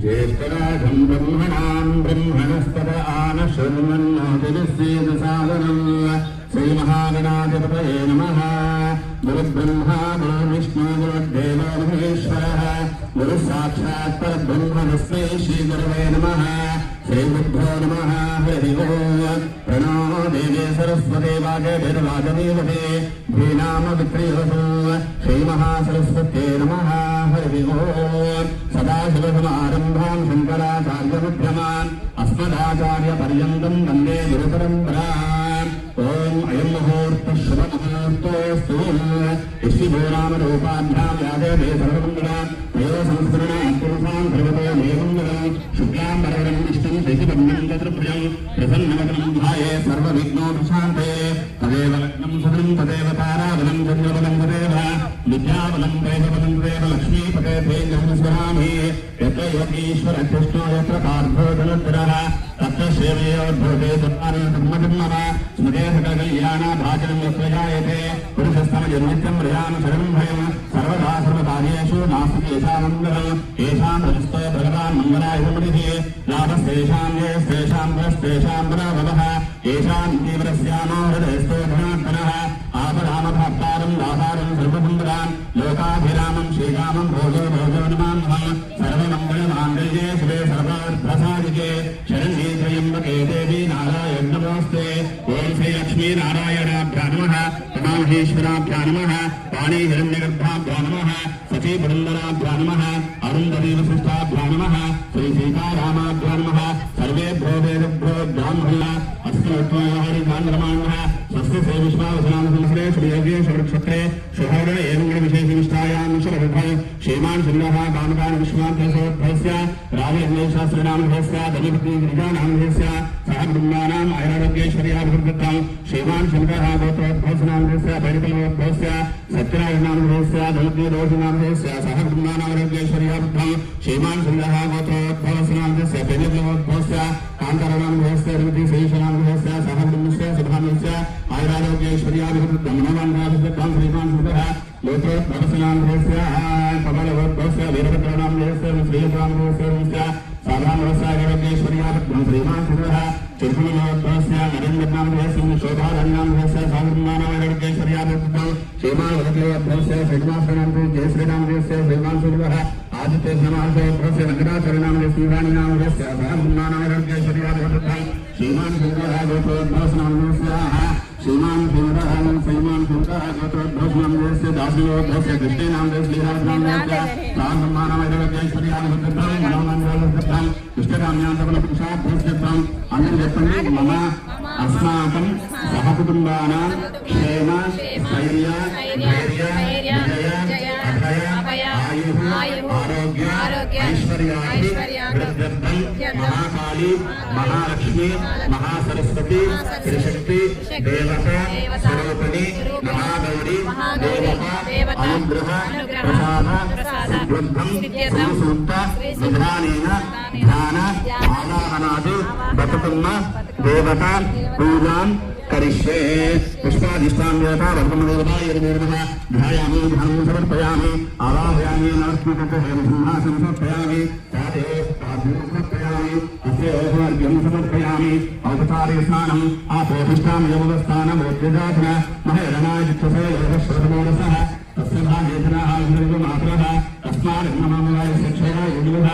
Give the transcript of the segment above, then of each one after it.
ज्येष्ठराजं ब्रह्मणां ब्रह्मणस्पद आनशृण्वन्नोतिर्सेदसादनं श्रीमहागणाधिपतये नमः। गुरुब्रह्मा गुरुर्विष्णु गुरुर्देवो महेश्वरः गुरुसाक्षात् परब्रह्म तस्मै श्रीगुरवे नमः। श्रीगुरुभ्यो नमः। हरिः ओम्। प्रणो देवी सरस्वती वागेभिर्वागदेवते धीनाम विक्रीयतु श्रीमहासरस्वत्यै नमः। हरिः ओम्। सदाशिवसमारम्भां शङ्कराचार्यमध्यमान् अस्मदाचार्यपर्यन्तं वन्दे गुरुपरम्पराम्। ओम अयं मुहूर्तः शुभमुहूर्तोऽस्तु। इष्टिभो नामरूपाभ्यां यादेवे सर्वमङ्गलान् तयोः संस्मरणात् पुरुषान् सर्वतो देवमङ्गलम्। शुक्लां वरदं विष्णुं शशिवर्णं चतुर्भुजं प्रसन्नवदनं ध्याये सर्वविघ्नोपशान्तये। तदेव लग्नं सुदं तदेव ताराबलं चन्द्रबलं तदेव विद्याबलं दैवबलं तदेव लक्ष्मीपते तेजं स्मरामि। यत्र योगीश्वरकृष्णो यत्र पार्थो धनुर्धरः तत्र श्रेयोद्भवते तत्त्वानुब्रह्मजन्मः। स्मृते सकलकल्याणाभाजनं यत्र जायते पुरुषस्तमजन्नित्यं प्रयामि शरणं भयं सर्वदा सर्वकार्येषु नास्ति येषां मङ्गलं। येषां रजस्तो भगवान् मङ्गलाय मुनिः लाभस्तेषां येस्तेषां पुरस्तेषां पराभवः। येषां तीव्रस्यामो हृदयस्तो धनात्मनः आपदामभक्तारं दातारं सर्वमङ्गलान् लोकाभिरामं श्रीरामं भोजो भोजो नमामः। सर्वमङ्गलमाङ्गल्ये शिवे सर्वार्थसाधिके शरण्ये त्र्यम्बके देवी नारायण नमोऽस्ते। ओम श्री लक्ष्मी नारायणाभ्यां नमः। महेश्वराभ्यां नमः। वाणी हिरण्यगर्भाभ्यां नमः। सची पुरन्दराभ्यां नमः। अरुन्धती वसिष्ठाभ्यां नमः। श्री सीतारामाभ्यां नमः। सर्वेभ्यो वेदेभ्यो ब्राह्मणः अस्मत्वाहरिकान्द्रमाणः स्वस्ति श्री विश्वावसनाम संवत्सरे श्रीयज्ञे शुभक्षत्रे शुभगण एवं विशेषनिष्ठायां शुभविभव श्रीमान् सुन्दरः कामकान् विश्वाभ्यसोद्भवस्य राजेन्द्रशास्त्रीनामधेयस्य धनिपति गिरिजानामधेयस्य सह ब्रह्माणाम् आयुरारोग्यैश्वर्याभिवृद्धिं श्रीमान् शङ्करः गोत्रोद्भवसनामधेयस्य भैरवोद्भवस्य सत्यनारायणामधेयस्य धनुर्देवोनामधेयस्य सह ब्रह्माणारोग्यैश्वर्याभिवृद्धिं श्रीमान् सुन्दरः गोत्रोद्भवसनामधेयस्य भैरवोद्भवस्य कान्ताराणामधेयस्य रविति श्रीशनामधेयस्य सह ब्रह्मस्य सुभामस्य आयुरारोग्यैश्वर्याभिवृद्धिं मनोवाञ्छाभिवृद्धिं श्रीमान् सुन्दरः गोत्रोद्भवसनामधेयस्य कमलवोद्भवस्य वीरभद्राणामधेयस्य श्रीरामधेयस्य साधारणवस्यारोग्यैश्वर्याभिवृद्धिं श्रीमान् सुन्दरः चिरकुलवोद्भवस्य नरेन्द्रनामधेयस्य शोभाधन्नामधेयस्य साधुर्माणारोग्यैश्वर्याभिवृद्धिं श्रीमान् वरदयोद्भवस्य श्रीनिवासनामधेयस्य जयश्रीरामधेयस्य श्रीमान् सुन्दरः आदित्यनामधेयस्य नगराचरणनामधेयस्य राणीनामधेयस्य साधुर्माणारोग्यैश्वर्याभिवृद्धिं श्रीमान् सुन्दरः गोत्रोद्भवसनामधेयस्य श्रीमान् सुन्दरः श्रीमान् सुन्दरः गोत्रोद्भवसनामधेयस्य दासियोद्भवस्य कृष्णेनामधेयस्य श्रीरामनामधेयस्य साधुर्माणारोग्यैश्वर्याभिवृद्धिं मनोमङ्गलवृद्धिं इष्टकाम्यान्तफलपुरुषार्थसिद्धिं అందరూ చెప్పండి మమ అస్మాకం సహకుటుంబానాం క్షేమ స్థైర్య ధైర్య విజయ అభయ ఆయుః ఆరోగ్య ఐశ్వర్యాది వృద్ధ్యర్థం మహాకాళి మహాలక్ష్మి మహాసరస్వతి త్రిశక్తి దేవత స్వరూపిణి మహాగౌరి దేవత అనుగ్రహ ప్రసాద సిద్ధ్యర్థం సూక్త విధానేన ధ్యాన ఆవాహనాది బతుకున్న దేవత పూజాం करिष्ये। पुष्पाधिष्ठान देवता वर्धमदेवताय नमः। ध्यायामि ध्यानं समर्पयामि आवाहयामि नमस्कृतं सिंहासनं समर्पयामि पादे पाद्यं समर्पयामि अस्योर्घ्यं समर्पयामि औपचारिक स्नानम् आपोहिष्ठां योगस्थानं मोद्यजातन महेरणाय चित्तसे योगश्रवणोरसः तस्य भागेतनः विसर्गमात्रः तस्मात् नमः शिक्षया योगिनः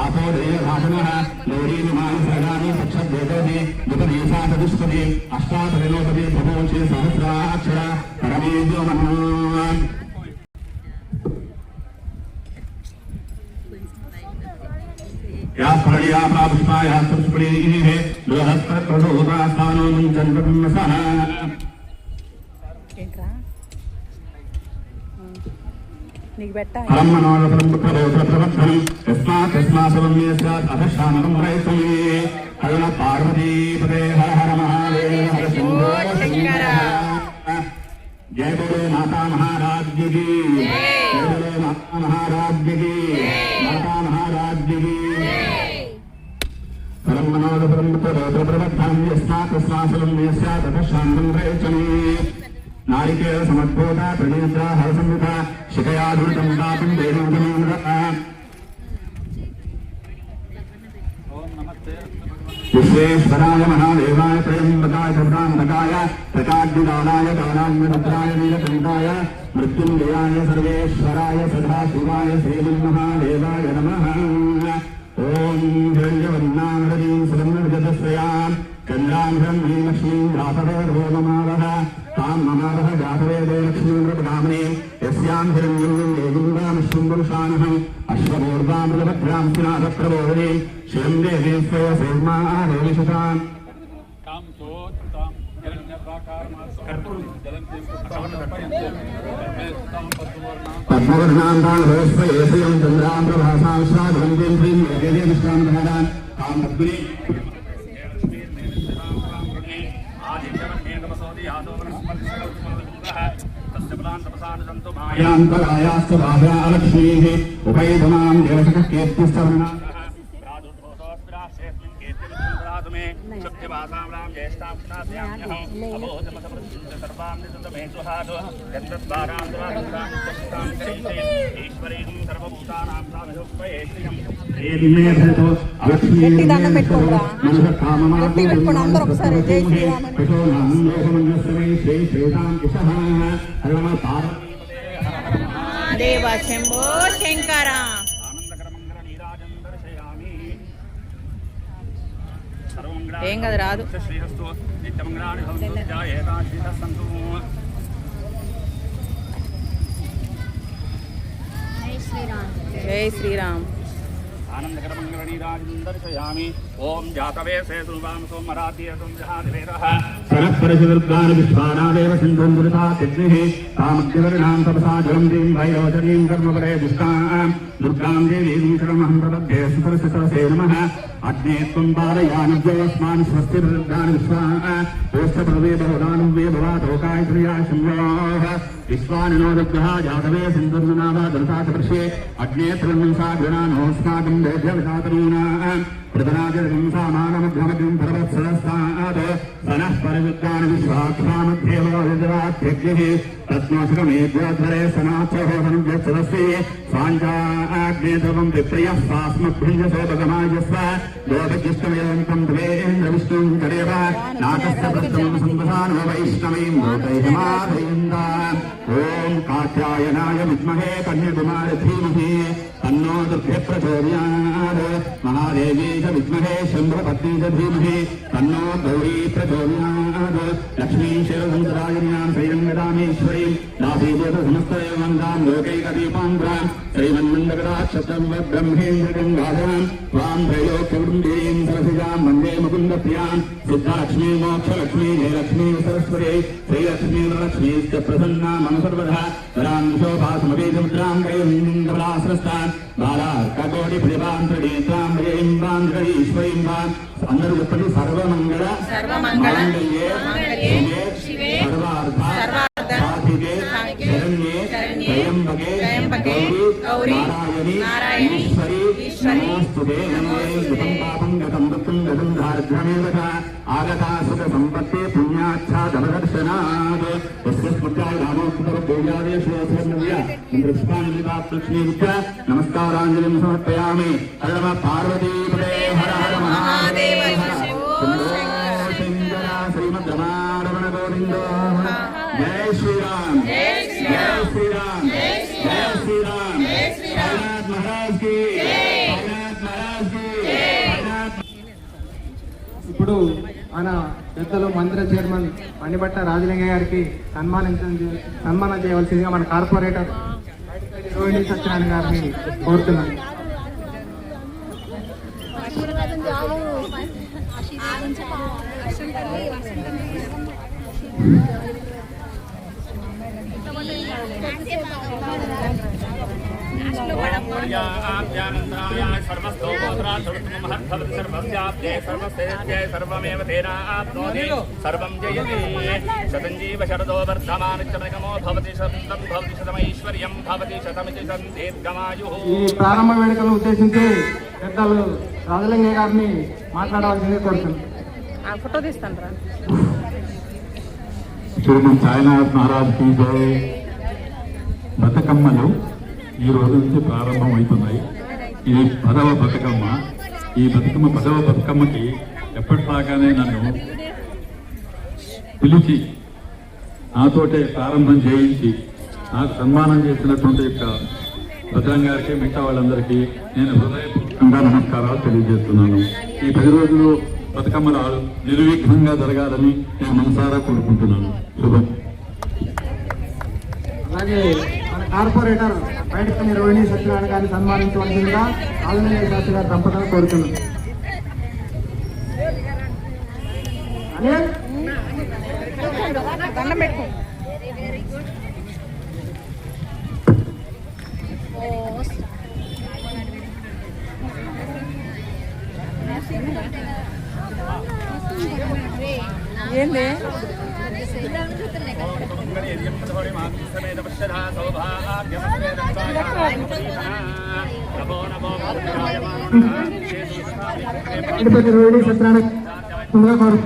आपोदेयभाषणः गौरीनिमानि सर्गानि सक्षद्वेदोति दुपदेशातदुष्पदे अष्टादविनोपदे प्रभोषे सहस्राक्षर परमेद्योमः। या स्मरणीया प्रापुष्पा या सुस्फुलिः बृहत्प्रभूतास्थानो मुञ्चन्वन्नसः फलं मनोरथं पुत्रपौत्रप्रवर्धनं यस्मात् मे स्यात् अथ श्यामलं रयितुमे। हर पार्वतीपते हर हर महादेव हर शम्भो शङ्कर। जय बोलो माता महाराज की जय बोलो माता महाराज की माता महाराज की। फलं मनोरथं पुत्रपौत्रप्रवर्धनं यस्मात् मे स्यात् अथ श्यामलं रयितुमे। नारिकेल समद्भूता प्रणीता हरसंयुता शिखयाधुतं दातुं देवोदनं विश्वेश्वराय महादेवाय त्रयंबकाय त्रिपुरान्तकाय त्रिकाग्निदानाय कालाग्निरुद्राय नीलकण्ठाय मृत्युञ्जयाय सर्वेश्वराय सदाशिवाय श्रीमन्महादेवाय नमः। ॐ हिरण्यवर्णामरवीं सुवर्णविजतश्रयां चन्द्रांशं ह्रीलक्ष्मीं जातवे रोममावः तां ममावः जातवे देलक्ष्मीं प्रपदामने यस्यां हिरण्यं देवीं पुरुषानहम् अश्वपूर्वामृतभद्रां स्नातप्रबोधिनीं श्रियं देवी स्वयसेर्मादेविषताम् पद्मवर्णान्तान् वयस्वयेषयं चन्द्रां प्रभासां श्राद्धवन्तीं श्रीं वेदेविष्टां धारान् तां पद्मिनी यान्तरायाश्च बाह्या लक्ष्मीः उपैधमां देवशः कीर्तिस्तवर्णा దేవ శంభో శంకర ఏం కదా రాదు. జై శ్రీరామ్. आनन्दकरमङ्गलनीराजं ओम जातवेशे सुवामसो मरातीयसं जहादिवेदः सरस्वरशुर्गान् विश्वानादेव सिन्धुन्दुरिता तिग्निः तामग्निवर्णां तपसा जलन्तीं भैरवचरीं कर्मपरे दुष्टां दुर्गां देवीं शरणमहं प्रपद्ये सुपरसरसे नमः। अग्ने त्वं पारयानव्योऽस्मान् स्वस्तिर्गान् विश्वाः ओष्ठप्रवे बहुदानव्ये भवातोकाय श्रिया शम्भोः विश्वानिनो दुर्गः जातवे सिन्धुर्नावा दर्शाचवर्षे अग्ने त्रिवंसा गुणानोऽस्माकं देभ्यविधातरूणा प्रदनाजं सामानमध्यमग्नं पर्वत्सरस्तात् सनः परिवृत्तान् विश्वाक्षामध्येवो विद्वात्यग्निः तस्माश्रमेभ्योद्धरे सनाच्छोभनव्यत्सदस्ये स्वाञ्चाग्ने ध्रुवं विप्रयः स्वास्मभ्युञ्जसोपगमायस्व लोकजिष्टमेवं द्वेन्द्रविष्णुं करेव नाकस्य प्रस्थं संवसानो वैष्णवीं लोकैहिमाधयन्ता ॐ कात्यायनाय विद्महे कन्याकुमारी धीमहि तन्नो दुर्गे प्रचोदयात् महादेवी च विद्महे शम्भुपत्नी च धीमहि तन्नो गौरी प्रचोदयात् लक्ष्मी शिवसुन्दरायण्यां श्रीरङ्गदामेश्वरीं दासीदेव समस्तदेववन्दां लोकैकदीपाङ्गां श्रीमन्मण्डकराक्षसं ब्रह्मेन्द्रगङ्गाधरां त्वां त्रैलोक्यवृन्दीं सरसिजां वन्दे मुकुन्दप्रियां सिद्धलक्ष्मी मोक्षलक्ष्मी जयलक्ष्मी सरस्वती श्रीलक्ष्मी वरलक्ष्मीश्च प्रसन्ना मम सर्वदा वरां शोभासमवेदमुद्रां गैर्निन्दबलासनस्तान् बालार्ककोटि प्रियवां त्रिनेत्रां ह्रीं वां जगदीश्वरीं वां అందరూ చెప్పండి సర్వమంగళ మాంగళ్యే శివే సర్వార్థ సాధికే శరణ్యే త్రయంబకే గౌరీ నారాయణి ఈశ్వరి నమోస్తుతే నమోస్తుతం పాపం గతం దుఃఖం గతం దారిద్ర్యమేవ ఆగతా సుఖ సంపత్తే పుణ్యాచ్ఛాదనదర్శనాత్ యస్య స్మృత్యాయ రామోత్తర పూజాదేశోస్వర్ణవ్య ఇంద్రస్పానిలితాత్లక్ష్మీవిచ్చ నమస్కారాంజలిం సమర్పయామి హర నమ పార్వతీపదే హర హర మహాదేవ श्रीमद् रमारमण गोविंद जय श्री राम जय श्री राम जय श्री राम साईनाथ महाराज की साईनाथ महाराज की। ఇప్పుడు మన పెద్దలు మందిర చైర్మన్ మణిబట్ట రాజలింగ గారికి సన్మానం చేయవలసిందిగా మన కార్పొరేటర్ రోహిణి సత్యనారాయణ గారిని కోరుతున్నాను. सर्वमेव तेन आप्नोति सर्वं जयति शतञ्जीव शरदो वर्धमानचमो भवति शतं भवति शतमैश्वर्यं भवति शतमिति दीर्घमायुः। ఈ ప్రారంభ వేడుకలను ఉద్దేశించి పెద్దలు రాజలింగ గారిని మాట్లాడవలసింది కోరుతున్నాను. ఫోటో తీస్తాను రా. శ్రీమన్ సాయినాథ్ మహారాజ్ की जय। బతుకమ్మలు ఈ రోజు నుంచి ప్రారంభం అవుతున్నాయి. ఇది 10వ బతుకమ్మ. ఈ బతుకమ్మ 10వ బతుకమ్మకి ఎప్పటిలాగానే నన్ను పిలిచి నాతోటే ప్రారంభం చేయించి నాకు సన్మానం చేసినటువంటి యొక్క భద్రం గారికి మిగతా వాళ్ళందరికీ నేను హృదయపూర్వకంగా నమస్కారాలు తెలియజేస్తున్నాను. ఈ 10 రోజులు బతుకమ్మలు నిర్విఘ్నంగా జరగాలని నేను మనసారా కోరుకుంటున్నాను. శుభం. అలాగే మన కార్పొరేటర్ బయటకు రోహిణి సత్యనారాయణ గారిని సన్మానించవలసిందిగా ఆంజనేయ శాస్త్రి గారి దంపతులను కోరుతున్నాను. దండం పెట్టుకో. ఏంది రోహిణి సత్యనారాయణ కోరు.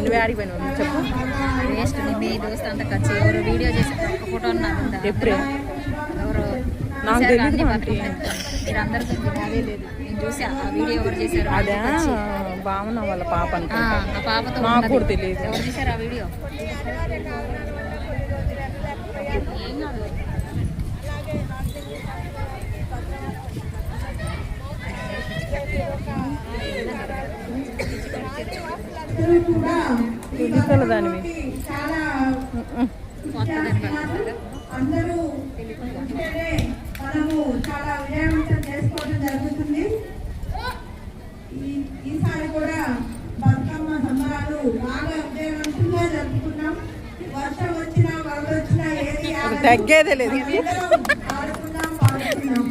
నువ్వే ఆడిపోయినావు చెప్పు. వేస్ట్ మీ దోస్త్ అంత ఖర్చు ఎవరు వీడియో చేసి ఒక ఫోటో ఎప్పుడే ఎవరు నాకు తెలియదు ఆంటీ. మీరు అందరికీ అదే లేదు నేను చూసి ఆ వీడియో ఎవరు చేశారు అదే భావన వాళ్ళ పాప అనుకుంటా. ఆ పాపతో నాకు కూడా ఉన్నది. తెలియదు. ఎవరు చేశారు ఆ వీడియో? ఏం కాదు. చూపిస్తాను దానివి. అందరూ మనము చాలా విజయవంతం చేసుకోవడం జరుగుతుంది. ఈసారి కూడా బతుకమ్మ సంబరాలు బాగా విజయవంతంగా జరుపుకున్నాం. వర్షం వచ్చినా వరద వచ్చినా ఏది తగ్గేదే లేదు. ఆడుకున్నాం పాడుకున్నాం.